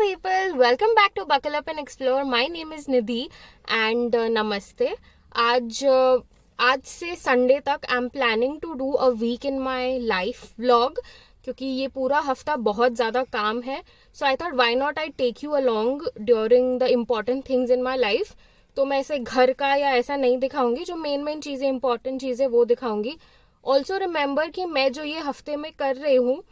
people, welcome back to Buckle Up and Explore. My name is Nidhi and नमस्ते. आज से Sunday तक I am planning to do a week in my life vlog, क्योंकि ये पूरा हफ्ता बहुत ज़्यादा काम है. So I thought why not I take you along during the important things in my life. तो मैं ऐसे घर का या ऐसा नहीं दिखाऊंगी, जो मेन चीज़ें इंपॉर्टेंट चीज़ें वो दिखाऊंगी. ऑल्सो रिमेंबर कि मैं जो ये हफ्ते में कर रही हूँ,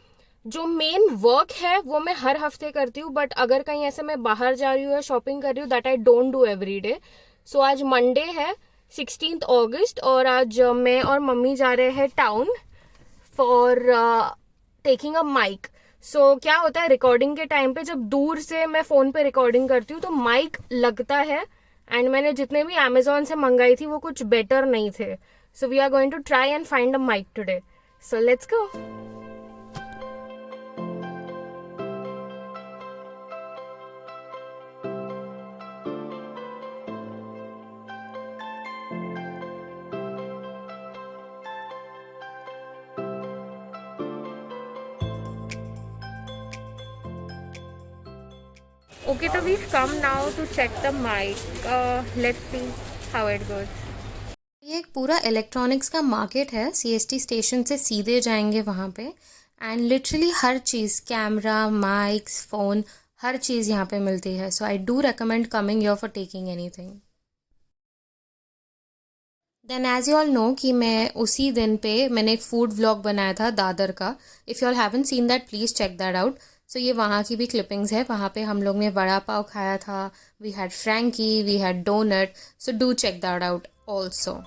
जो मेन वर्क है वो मैं हर हफ्ते करती हूँ, बट अगर कहीं ऐसे मैं बाहर जा रही हूँ या शॉपिंग कर रही हूँ, that I don't do every day. So आज मंडे है 16 अगस्त और आज मैं और मम्मी जा रहे हैं town for taking a mic. So क्या होता है, रिकॉर्डिंग के टाइम पे जब दूर से मैं फोन पे रिकॉर्डिंग करती हूँ तो माइक लगता है, एंड मैंने जितने भी अमेजोन से मंगाई थी वो कुछ बेटर नहीं थे. So we are going to try and find a mike today. So let's go. Okay, so we've come now to check the mic. Let's see how it goes. ये एक पूरा इलेक्ट्रॉनिक्स का मार्केट है. CST station से सीधे जाएंगे वहाँ पे, एंड लिटरली हर चीज़, कैमरा, माइक्स, फ़ोन, हर चीज़ यहाँ पे मिलती है. So I do recommend coming here for taking anything. Then as you all know कि मैं उसी दिन पे मैंने एक फूड व्लॉग बनाया था दादर का. If you all haven't seen that, please check that out. So ये वहाँ की भी क्लिपिंग्स है. वहाँ पे हम लोग ने वड़ा पाव खाया था, we had frankie, we had doughnut. So do check that out also.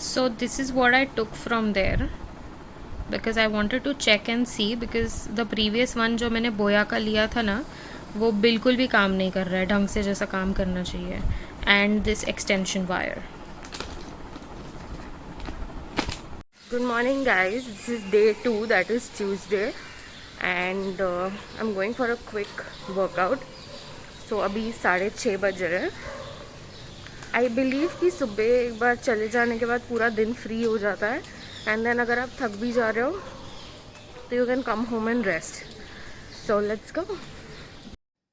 So this is what I took from there because I wanted to check and see, because the previous one जो मैंने बोया का लिया था ना, वो बिल्कुल भी काम नहीं कर रहा है ढंग से जैसा काम करना चाहिए. And this extension wire. Good morning guys, this is day 2, that is Tuesday, and I'm going for a quick workout. So अभी 6:30 बज रहे हैं. आई बिलीव कि सुबह एक बार चले जाने के बाद पूरा दिन फ्री हो जाता है, एंड देन अगर आप थक भी जा रहे हो तो you can come home and rest. So let's go.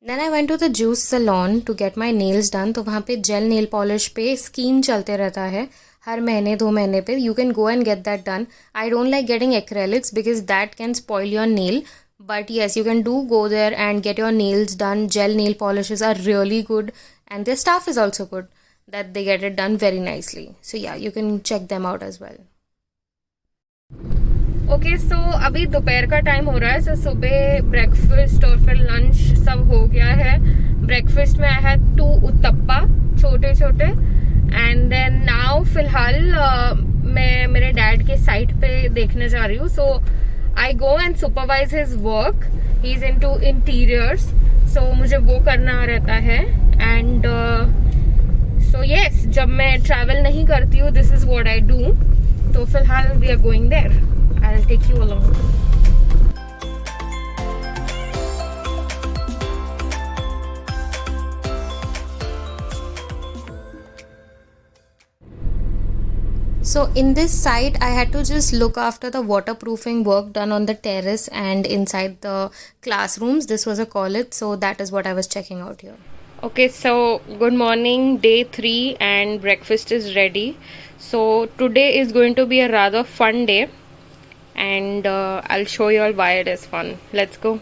Then I went to the juice salon to get my nails done. तो वहाँ पे जेल नेल पॉलिश पे स्कीम चलते रहता है हर महीने 2 महीने पे. You can go and get that done. I don't like getting acrylics because that can spoil your nail, but yes, you can do go there and get your nails done. Gel nail polishes are really good and their staff is also good, that they get it done very nicely. So yeah, you can check them out as well. Okay, so अभी दोपहर का time हो रहा है. सो सुबह breakfast और फिर lunch सब हो गया है. ब्रेकफास्ट में आई हैड 2 उत्तप्पा छोटे छोटे, एंड देन नाउ फिलहाल मैं मेरे डैड के साइट पे देखने जा रही हूँ. So I go and supervise his work. He is into interiors, so मुझे वो करना रहता है. एंड सो येस, जब मैं ट्रैवल नहीं करती हूँ, this is what I do. तो फिलहाल we are going there. I will take you along. So in this site, I had to just look after the waterproofing work done on the terrace and inside the classrooms. This was a college, so that is what I was checking out here. Okay, so good morning, day 3, and breakfast is ready. So today is going to be a rather fun day, and I'll show you all why it is fun. Let's go.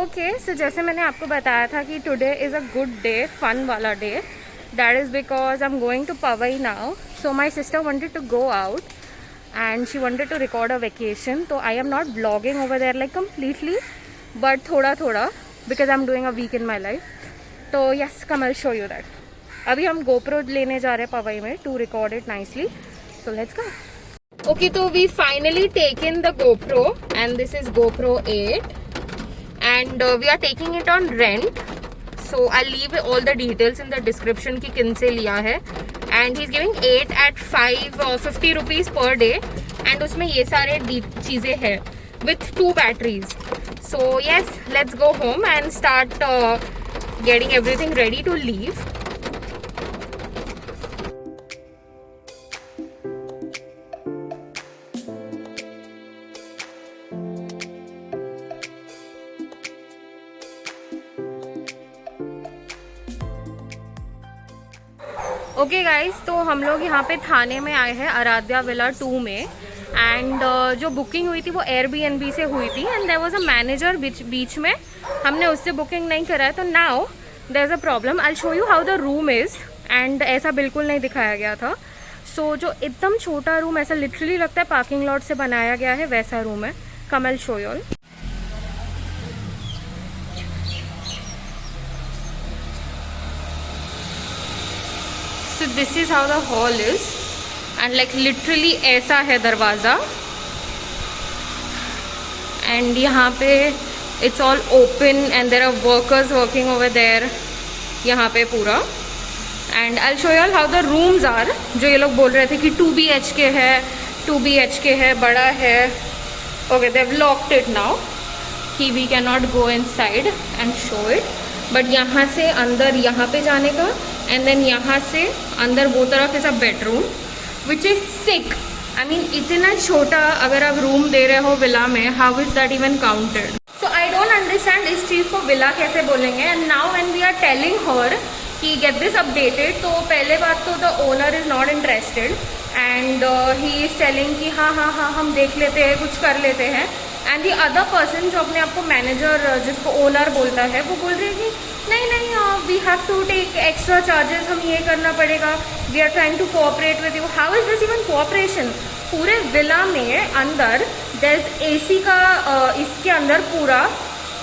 Okay, so जैसे मैंने आपको बताया था कि today is a good day, fun वाला day. That is because I'm going to Powai now. So my sister wanted to go out, and she wanted to record a vacation. So I am not vlogging over there like completely, but thoda because I'm doing a week in my life. So yes, come, I'll show you that. अभी हम GoPro लेने जा रहे हैं पवई में to record it nicely. So let's go. Okay, so we finally taken the GoPro, and this is GoPro 8, and we are taking it on rent. So I'll leave all the details in the description कि किन से लिया है. And he's giving 8 at 50 rupees per day, and उसमें ये सारे चीज़ें हैं with 2 batteries. So yes, let's go home and start getting everything ready to leave. Okay guys, तो हम लोग यहाँ पे थाने में आए हैं आराध्या विला 2 में. एंड जो बुकिंग हुई थी वो एयरबीएनबी से हुई थी, and there was a manager बीच में. हमने उससे बुकिंग नहीं करा है, तो now there is a problem. I show you how the room is. And ऐसा बिल्कुल नहीं दिखाया गया था. सो जो एकदम छोटा रूम, ऐसा लिटरली लगता है पार्किंग लॉट से बनाया गया है, वैसा रूम है. Come I show you all. So this is how the hall is, and like literally ऐसा है दरवाज़ा. And यहाँ पे it's all open and there are workers working over there. यहाँ पे पूरा. And I'll show you all how the rooms are. जो ये लोग बोल रहे थे कि 2 BHK है, 2 BHK है, बड़ा है. Okay, they've locked it now. कि we cannot go inside and show it. But यहाँ से अंदर यहाँ पे जाने का, एंड देन यहाँ से अंदर वो तरफ is a bedroom which is sick. I mean इतना छोटा अगर आप रूम दे रहे हो विला में, how is that even counted? So I don't understand इस चीज़ को विला कैसे बोलेंगे. And now when we are telling her कि गेट दिस अपडेटेड, तो पहले बात तो the owner is not interested, and he is telling कि हाँ हम देख लेते हैं, कुछ कर लेते हैं. एंड दी अदर पर्सन जो अपने आपको मैनेजर, जिसको ओनर बोलता है, वो बोल रही है कि नहीं we have to take extra charges, हम ये करना पड़ेगा, we are trying to cooperate with you. How is this even cooperation? पूरे विला में अंदर देयर इज एसी का, इसके अंदर पूरा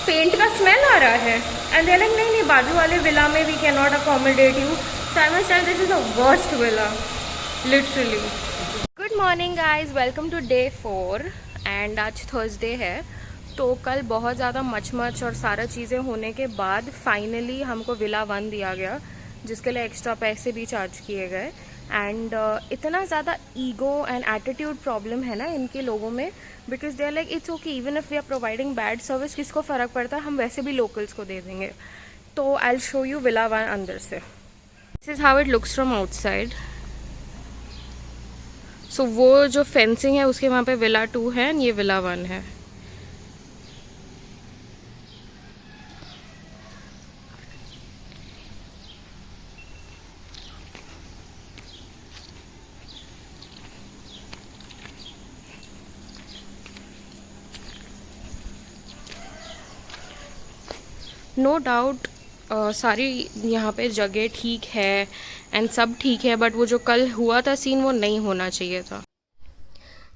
पेंट का स्मेल आ रहा है. एंड दे लाइक नहीं बाजू वाले विला में we can not accommodate you. So I must tell this is the worst villa literally. Good morning guys, welcome to day 4. And आज थर्सडे है. तो कल बहुत ज़्यादा मच और सारा चीज़ें होने के बाद फाइनली हमको विला 1 दिया गया, जिसके लिए एक्स्ट्रा पैसे भी चार्ज किए गए. एंड इतना ज़्यादा ईगो एंड एटीट्यूड प्रॉब्लम है ना इनके लोगों में, because they are like it's okay even if we are providing bad service, किसको फ़र्क पड़ता है, हम वैसे भी लोकल्स को दे देंगे. तो I will show you villa 1 अंदर से. This is how it looks from outside. So वो जो फेंसिंग है उसके वहाँ पे विला 2 है, एंड ये विला 1 है. नो डाउट सारी यहाँ पे जगह ठीक है एंड सब ठीक है, बट वो जो कल हुआ था सीन, वो नहीं होना चाहिए था.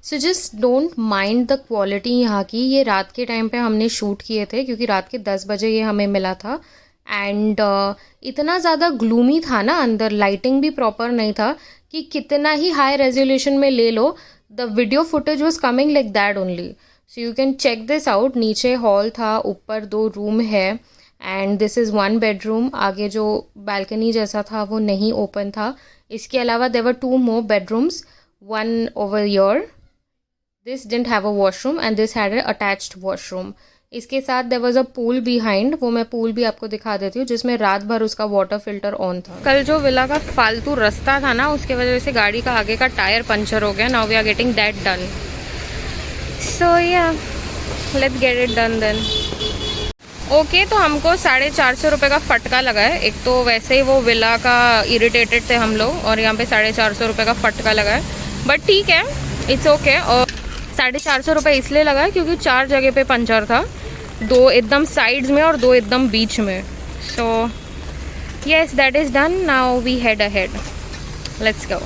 So just don't mind the quality यहाँ की. ये रात के टाइम पे हमने शूट किए थे, क्योंकि रात के 10 बजे ये हमें मिला था. एंड इतना ज़्यादा ग्लूमी था ना अंदर, लाइटिंग भी प्रॉपर नहीं था कि कितना ही हाई रेजोल्यूशन में ले लो, the video footage was coming like that only. So you can check this out. नीचे हॉल था, ऊपर 2 रूम है, एंड दिस इज़ 1 बेडरूम. आगे जो बालकनी जैसा था वो नहीं ओपन था. इसके अलावा there were 2 more bedrooms, 1 over your. This didn't have a washroom and this had a attached washroom. इसके साथ there was a pool behind. वो मैं पूल भी आपको दिखा देती हूँ, जिसमें रात भर उसका वाटर फिल्टर ऑन था. कल जो विला का फालतू रास्ता था ना, उसके वजह से गाड़ी का आगे का टायर पंचर हो गया. Now we are getting that done. So ya let's get it done then. Okay, तो हमको 450 रुपये का फटका लगा है. एक तो वैसे ही वो विला का इरिटेटेड थे हम लोग, और यहाँ पे 450 रुपये का फटका लगा है. बट ठीक है, इट्स ओके. और 450 रुपये इसलिए लगा है क्योंकि 4 जगह पे पंचर था, 2 एकदम साइड्स में और 2 एकदम बीच में. So yes, that is done. Now we head ahead. Let's go.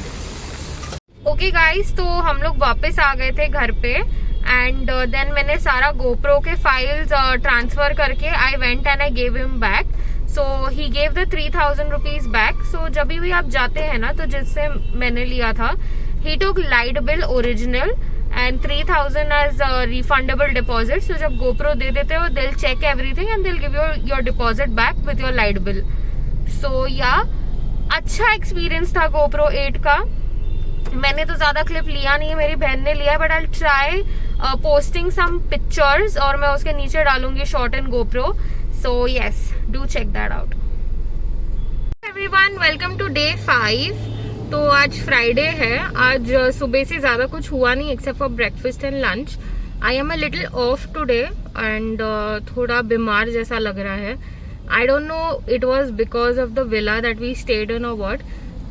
Okay guys, तो हम लोग वापस आ गए थे घर पे एंड देन मैंने सारा गोप्रो के फाइल्स ट्रांसफर करके I went and I gave him back. So he gave the 3000 rupees back. So जब भी आप जाते हैं ना, तो जिससे मैंने लिया था, he took light bill original and 3000 as refundable deposit. So जब गोप्रो दे देते हो, they'll check everything and they'll give your deposit back with your light bill. So ya अच्छा एक्सपीरियंस था गोप्रो 8 का. मैंने तो ज्यादा क्लिप लिया नहीं है, मेरी बहन ने लिया, but I try posting some pictures और मैं उसके नीचे डालूंगी shot in GoPro. So yes, do check that out. Everyone, welcome to day 5. तो आज फ्राइडे है. आज सुबह से ज्यादा कुछ हुआ नहीं except for breakfast and lunch. I am a little off today and थोड़ा बीमार जैसा लग रहा है. I don't know it was because of the villa that we stayed in और व्हाट,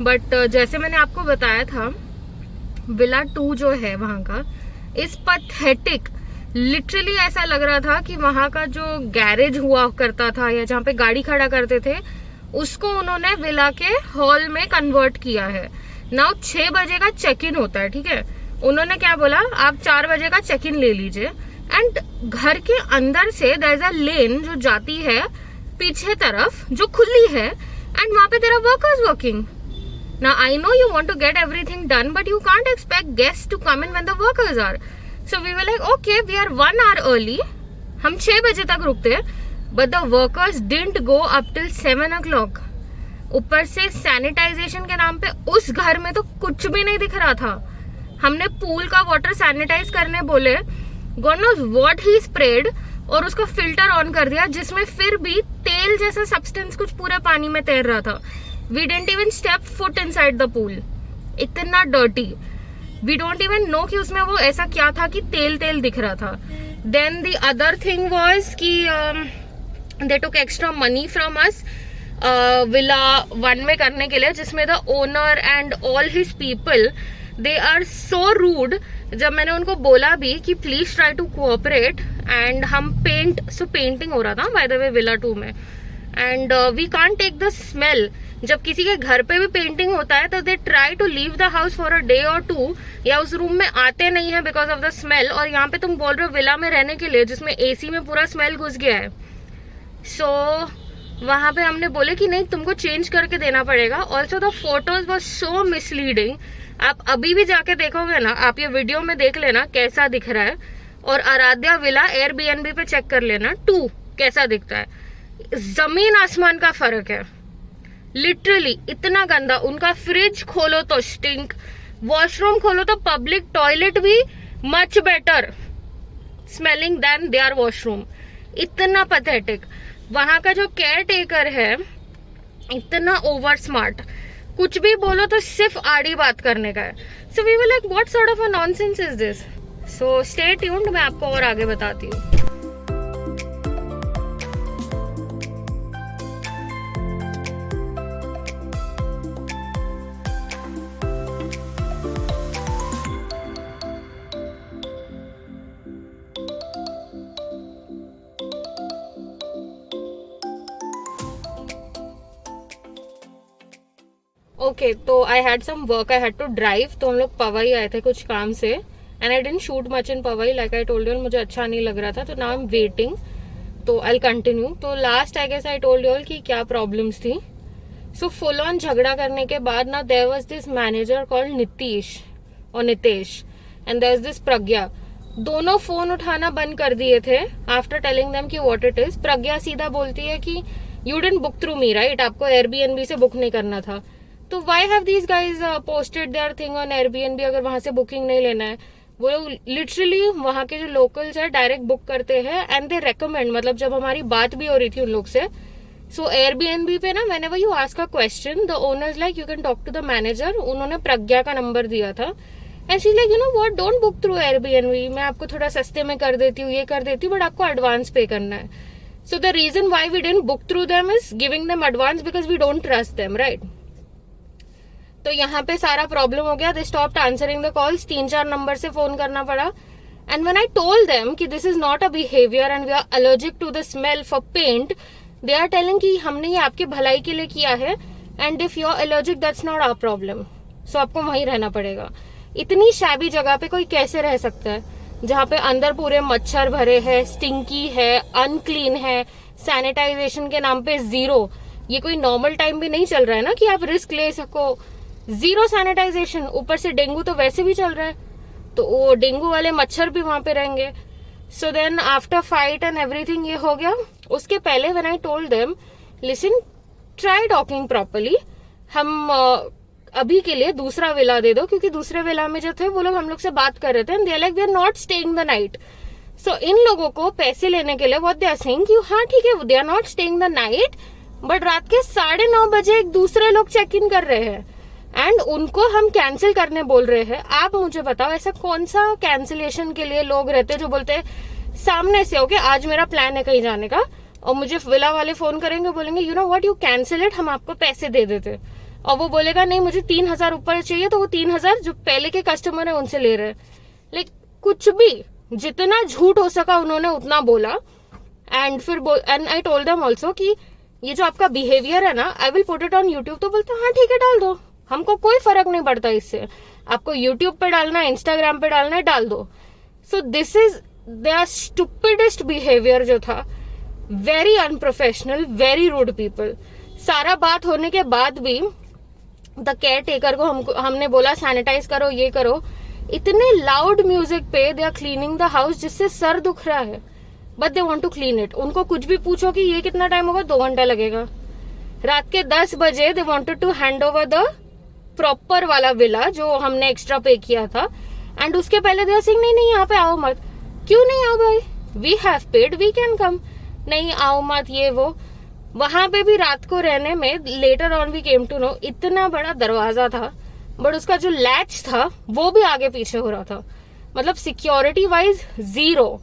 बट जैसे मैंने आपको बताया था, विला 2 जो है वहां का इज पैथेटिक. लिटरली ऐसा लग रहा था कि वहां का जो गैरेज हुआ करता था या जहाँ पे गाड़ी खड़ा करते थे, उसको उन्होंने विला के हॉल में कन्वर्ट किया है. नाउ 6 बजे का चेक इन होता है, ठीक है. उन्होंने क्या बोला, आप 4 बजे का चेक इन ले लीजिए. एंड घर के अंदर से देयर इज अ लेन जो जाती है पीछे तरफ, जो खुली है, एंड वहां पे there are workers working. Now I know you want to get everything done, but you can't expect guests to come in when the workers are. So we were like, okay, we are 1 hour early. हम 6 बजे तक रुकते हैं, but the workers didn't go up till 7 o'clock. ऊपर से sanitisation के नाम पे उस घर में तो कुछ भी नहीं दिख रहा था. हमने पूल का वाटर सैनिटाइज करने बोले, God knows what he sprayed, और उसका फिल्टर ऑन कर दिया, जिसमें फिर भी तेल जैसा सब्सटेंस कुछ पूरे पानी में तैर रहा था. We didn't even step foot inside the pool. इतना dirty. We don't even know कि उसमें वो ऐसा क्या था कि तेल तेल दिख रहा था. Then the other thing was कि they took extra money from us Villa 1 में करने के लिए, जिसमें the owner and all his people, they are so rude. जब मैंने उनको बोला भी कि please try to cooperate, and हम पेंटिंग हो रहा था by the way Villa 2 में, and we can't take the smell. जब किसी के घर पे भी पेंटिंग होता है तो they try to leave the house for a day और 2, या उस रूम में आते नहीं है बिकॉज ऑफ द स्मेल. और यहाँ पे तुम बोल रहे हो विला में रहने के लिए जिसमें एसी में पूरा स्मेल घुस गया है. सो वहां पे हमने बोले कि नहीं, तुमको चेंज करके देना पड़ेगा. Also the photos was so misleading. आप अभी भी जाके देखोगे ना, आप ये वीडियो में देख लेना कैसा दिख रहा है, और आराध्या विला एयरबीएनबी पे चेक कर लेना 2 कैसा दिखता है. जमीन आसमान का फर्क है. लिटरली इतना गंदा. उनका फ्रिज खोलो तो स्टिंक, वॉशरूम खोलो तो पब्लिक टॉयलेट भी much better smelling than their washroom. इतना पैथेटिक. वहां का जो केयर टेकर है इतना ओवर स्मार्ट, कुछ भी बोलो तो सिर्फ आड़ी बात करने का है. So we were like what sort of a nonsense is this. So stay tuned, मैं आपको और आगे बताती हूँ. ओके, तो I had some work, I had to drive. तो हम लोग पवई आए थे कुछ काम से, and I didn't shoot much in Powai like I told you. मुझे अच्छा नहीं लग रहा था, तो नाउ आई एम वेटिंग. तो आई विल कंटिन्यू. तो last I guess I told you all कि क्या प्रॉब्लम्स थी. सो फुल ऑन झगड़ा करने के बाद ना, there was this manager called Nitish और Nitesh, and there is this Pragya. दोनों फोन उठाना बंद कर दिए थे आफ्टर टेलिंग देम कि व्हाट इट इज. प्रज्ञा सीधा बोलती है कि you didn't book through me right, आपको एयरबीएनबी से बुक नहीं करना था. तो why have these guys posted their thing on Airbnb अगर वहां से बुकिंग नहीं लेना है. वो लोग लिटरली वहां के जो लोकल्स है डायरेक्ट बुक करते हैं, एंड दे रेकमेंड. मतलब जब हमारी बात भी हो रही थी उन लोग से, सो एयरबीएनबी पे ना, मैंने you ask a question, the owners like you can talk to the manager. उन्होंने प्रज्ञा का नंबर दिया था, and she like you know what, don't book through Airbnb, मैं आपको थोड़ा सस्ते में कर देती हूँ, ये कर देती हूँ, बट आपको एडवांस पे करना है. So the reason why we didn't book through them is giving them advance because we don't trust them right. तो यहाँ पे सारा प्रॉब्लम हो गया. They stopped answering the calls. 3-4 number से फोन करना पड़ा. And when I told them कि this is not a behaviour and we are allergic to the smell for paint, they are telling कि हमने ये आपकी भलाई के लिए किया है, and if you are allergic that's not our problem, so आपको वहीं रहना पड़ेगा. इतनी शैबी जगह पे कोई कैसे रह सकता है, जहाँ पे अंदर पूरे मच्छर भरे हैं, स्टिंकी है, अनक्लीन है, सैनिटाइजेशन के नाम पे जीरो। ये कोई नॉर्मल टाइम भी नहीं चल रहा है ना कि आप रिस्क ले सको। जीरो सैनिटाइजेशन, ऊपर से डेंगू तो वैसे भी चल रहा है, तो वो डेंगू वाले मच्छर भी वहां पे रहेंगे। So then after fight and everything ये हो गया। उसके पहले when I told them listen, try talking properly, हम अभी के लिए दूसरा विला दे दो, क्योंकि दूसरे विला में जो थे वो लोग हम लोग से बात कर रहे थे and they are like we are not staying the night. So इन लोगों को पैसे लेने के लिए व्हाट दे आर सेइंग कि हाँ ठीक है, they are not staying the night, but रात के 9:30 बजे एक दूसरे लोग चेक इन कर रहे हैं एंड उनको हम कैंसिल करने बोल रहे हैं। आप मुझे बताओ ऐसा कौन सा कैंसिलेशन के लिए लोग रहते हैं जो बोलते हैं सामने से ओके आज मेरा प्लान है कहीं जाने का, और मुझे विला वाले फोन करेंगे, बोलेंगे you know what you cancel it, हम आपको पैसे दे देते, और वो बोलेगा नहीं मुझे 3,000 ऊपर चाहिए, तो वो 3,000 जो पहले के कस्टमर है उनसे ले रहे हैं। लाइक कुछ भी, जितना झूठ हो सका उन्होंने उतना बोला। एंड फिर and I told them also कि ये जो आपका बिहेवियर है ना, I will put it on YouTube. तो बोलते हाँ ठीक है डाल दो, हमको कोई फर्क नहीं पड़ता इससे, आपको यूट्यूब पे डालना है, इंस्टाग्राम पे डालना है, डाल दो। So this is their stupidest behaviour जो था, very unprofessional, very rude people. सारा बात होने के बाद भी द केयर टेकर को हमने बोला सैनिटाइज करो, ये करो, इतने लाउड म्यूजिक पे they are cleaning the house जिससे सर दुख रहा है, but they want to clean it. उनको कुछ भी पूछो कि ये कितना टाइम होगा, 2 घंटा लगेगा। रात के 10 बजे they wanted to hand over the proper वाला विला जो हमने एक्स्ट्रा पे किया था, एंड उसके पहले दे आर सेइंग नहीं नहीं यहाँ पे आओ मत। क्यों नहीं आओ भाई, we have paid, we can come, नहीं आओ मत ये वो। वहां पे भी रात को रहने में later on we came to know इतना बड़ा दरवाजा था, बट उसका जो लैच था वो भी आगे पीछे हो रहा था, मतलब security wise zero.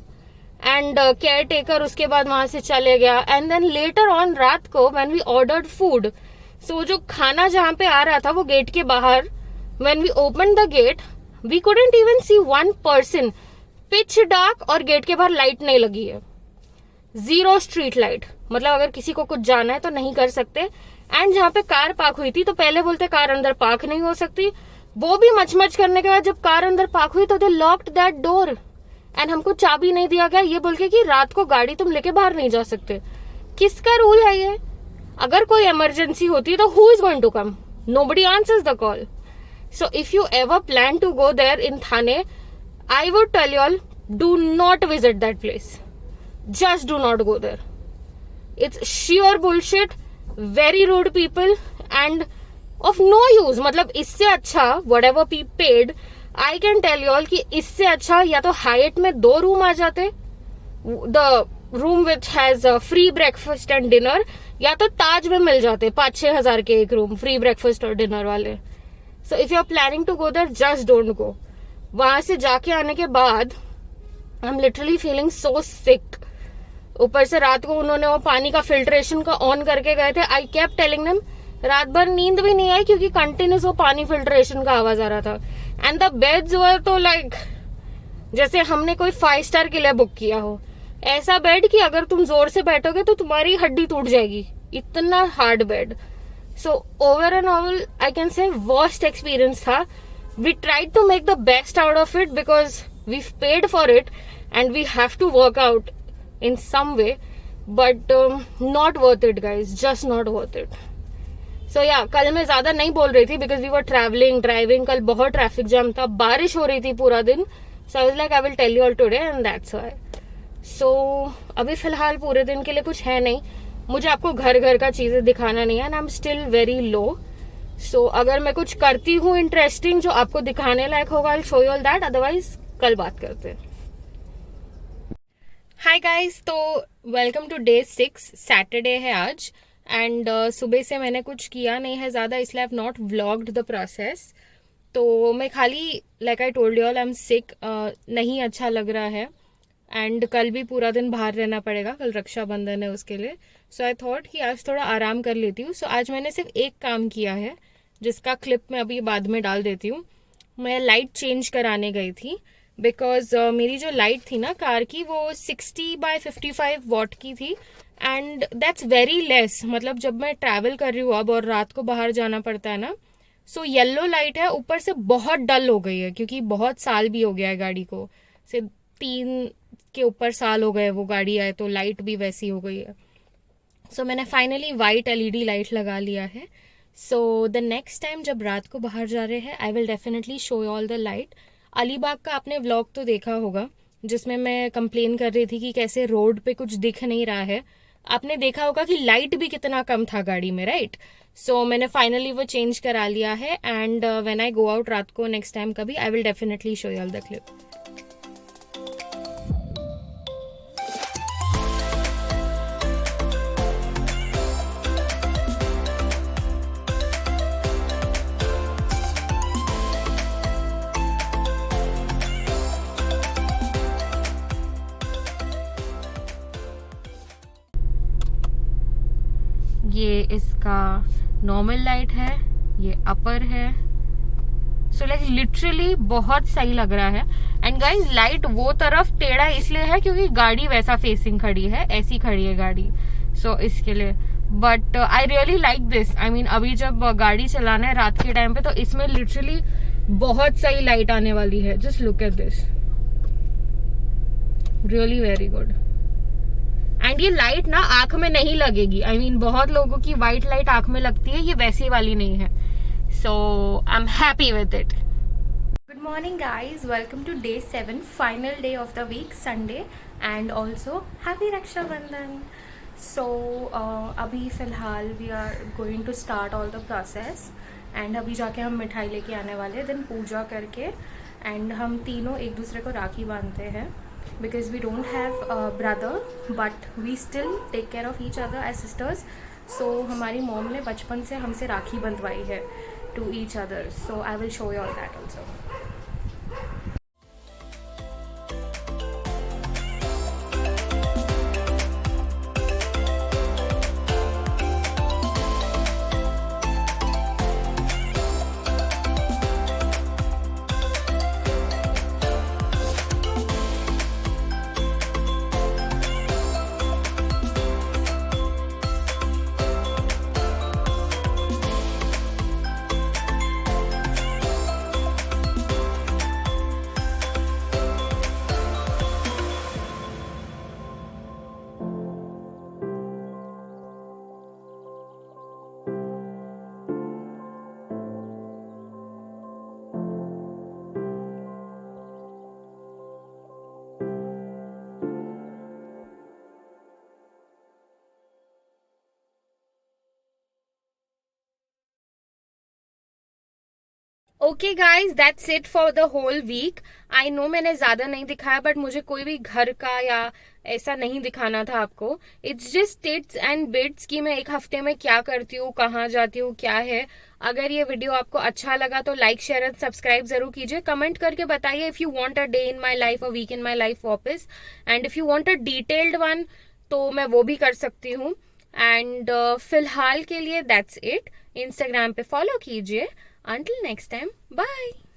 And care taker उसके बाद वहां से चले गया। एंड देन लेटर ऑन रात को व्हेन वी ऑर्डर्ड फूड, सो जो खाना जहां पे आ रहा था वो गेट के बाहर, when we open the gate we couldn't even see one person, pitch dark, और गेट के बाहर लाइट नहीं लगी है, जीरो स्ट्रीट लाइट, मतलब अगर किसी को कुछ जाना है तो नहीं कर सकते। एंड जहां पे कार पार्क हुई थी तो पहले बोलते कार अंदर पार्क नहीं हो सकती, वो भी मच करने के बाद जब कार अंदर पार्क हुई तो दे लॉक्ड दैट डोर एंड हमको चाबी नहीं दिया गया, ये बोल के कि रात को गाड़ी तुम लेके बाहर नहीं जा सकते। किसका रूल है ये? अगर कोई इमरजेंसी होती है तो who is going to come? Nobody answers the call. So if you ever plan to go there in Thane, I would tell you all, do not visit that place, just do not go there. It's sheer bullshit, very rude people and of no use. मतलब इससे अच्छा whatever we paid, I can tell you all कि इससे अच्छा या तो height में 2 room आ जाते, the room which has free breakfast and dinner, या तो ताज में मिल जाते 5-6 हजार के एक रूम फ्री ब्रेकफास्ट और डिनर वाले। So if you are planning to go there, just don't go. वहां से जाके आने के बाद I'm literally feeling so sick. ऊपर से रात को उन्होंने वो पानी का फिल्ट्रेशन का ऑन करके गए थे। आई केप्ट टेलिंग देम, रात भर नींद भी नहीं आई क्योंकि कंटिन्यूस वो पानी फिल्ट्रेशन का आवाज आ रहा था। एंड द बेड्स वर तो लाइक जैसे हमने कोई 5 स्टार के लिए बुक किया हो, ऐसा बेड कि अगर तुम जोर से बैठोगे तो तुम्हारी हड्डी टूट जाएगी, इतना hard bed. So over and all I can say worst experience था। We tried to make the best out of it because we paid for it and we have to work out in some way, but not worth it guys, just not worth it. So yeah, कल मैं ज्यादा नहीं बोल रही थी because we were traveling, driving, कल बहुत traffic jam था, बारिश हो रही थी पूरा दिन, so I was like I will tell you all today and that's why. So अभी फिलहाल पूरे दिन के लिए कुछ है नहीं, मुझे आपको घर का चीजें दिखाना नहीं है and I'm still very low. So अगर मैं कुछ करती हूँ इंटरेस्टिंग जो आपको दिखाने लायक होगा, I'll show you all that, otherwise कल बात करते हैं। हाय गाइस, तो वेलकम टू डे 6, सैटरडे है आज एंड सुबह से मैंने कुछ किया नहीं है ज़्यादा, इसलिए I have not vlogged the process. तो मैं खाली like I told you all I am sick, नहीं अच्छा लग रहा है एंड कल भी पूरा दिन बाहर रहना पड़ेगा, कल रक्षाबंधन है उसके लिए। सो आई थॉट कि आज थोड़ा आराम कर लेती हूँ। सो आज मैंने सिर्फ एक काम किया है जिसका क्लिप मैं अभी बाद में डाल देती हूँ। मैं लाइट चेंज कराने गई थी बिकॉज मेरी जो लाइट थी ना कार की वो 60/55 वॉट की थी एंड दैट्स वेरी लेस। मतलब जब मैं ट्रैवल कर रही हूँ अब और रात को बाहर जाना पड़ता है ना, सो येलो लाइट है, ऊपर से बहुत डल हो गई है क्योंकि बहुत साल भी हो गया है गाड़ी को, से 3 के ऊपर साल हो गए वो गाड़ी आए, तो लाइट भी वैसी हो गई है। सो मैंने फाइनली वाइट LED लाइट लगा लिया है। सो द नेक्स्ट टाइम जब रात को बाहर जा रहे हैं, I will definitely show all the light. Alibag का आपने व्लॉग तो देखा होगा जिसमें मैं कंप्लेन कर रही थी कि कैसे रोड पे कुछ दिख नहीं रहा है। आपने देखा होगा कि लाइट भी कितना कम था गाड़ी में, राइट? सो मैंने फाइनली वो चेंज करा लिया है, and when I go out रात को नेक्स्ट टाइम कभी, I will definitely show you all the clip. ये इसका नॉर्मल लाइट है, ये अपर है। सो लाइक लिटरली बहुत सही लग रहा है। एंड गाइस लाइट वो तरफ टेढ़ा इसलिए है क्योंकि गाड़ी वैसा फेसिंग खड़ी है, ऐसी खड़ी है गाड़ी, सो इसके लिए। But I really like this. I mean अभी जब गाड़ी चलाना है रात के टाइम पे तो इसमें लिटरली बहुत सही लाइट आने वाली है। Just look at this, really very good. And ये लाइट ना आंख में नहीं लगेगी। आई मीन बहुत लोगों की व्हाइट लाइट आंख में लगती है, ये वैसी वाली नहीं है। So I am happy with it. Good morning guys, welcome to day 7, final day of the week, Sunday, and also happy Rakshabandhan. So अभी फिलहाल we are going to start all the process, and अभी जाके हम मिठाई लेके आने वाले, then पूजा करके, एंड हम तीनों एक दूसरे को राखी बांधते हैं। Because we don't have a brother, but we still take care of each other as sisters. So हमारी मॉम ने बचपन से हमसे राखी बंधवाई है to each other. So I will show you all that also. Okay guys, that's it for the whole week. I know मैंने ज्यादा नहीं दिखाया, बट मुझे कोई भी घर का या ऐसा नहीं दिखाना था आपको। It's just tits and bits कि मैं एक हफ्ते में क्या करती हूँ, कहाँ जाती हूँ, क्या है। अगर ये वीडियो आपको अच्छा लगा तो लाइक, शेयर एंड सब्सक्राइब जरूर कीजिए। कमेंट करके बताइए if you want a day in my life, a week in my life वापस, and if you want a detailed one तो मैं वो भी कर सकती हूँ। एंड फिलहाल के लिए दैट्स इट। इंस्टाग्राम पे फॉलो कीजिए। Until next time, bye.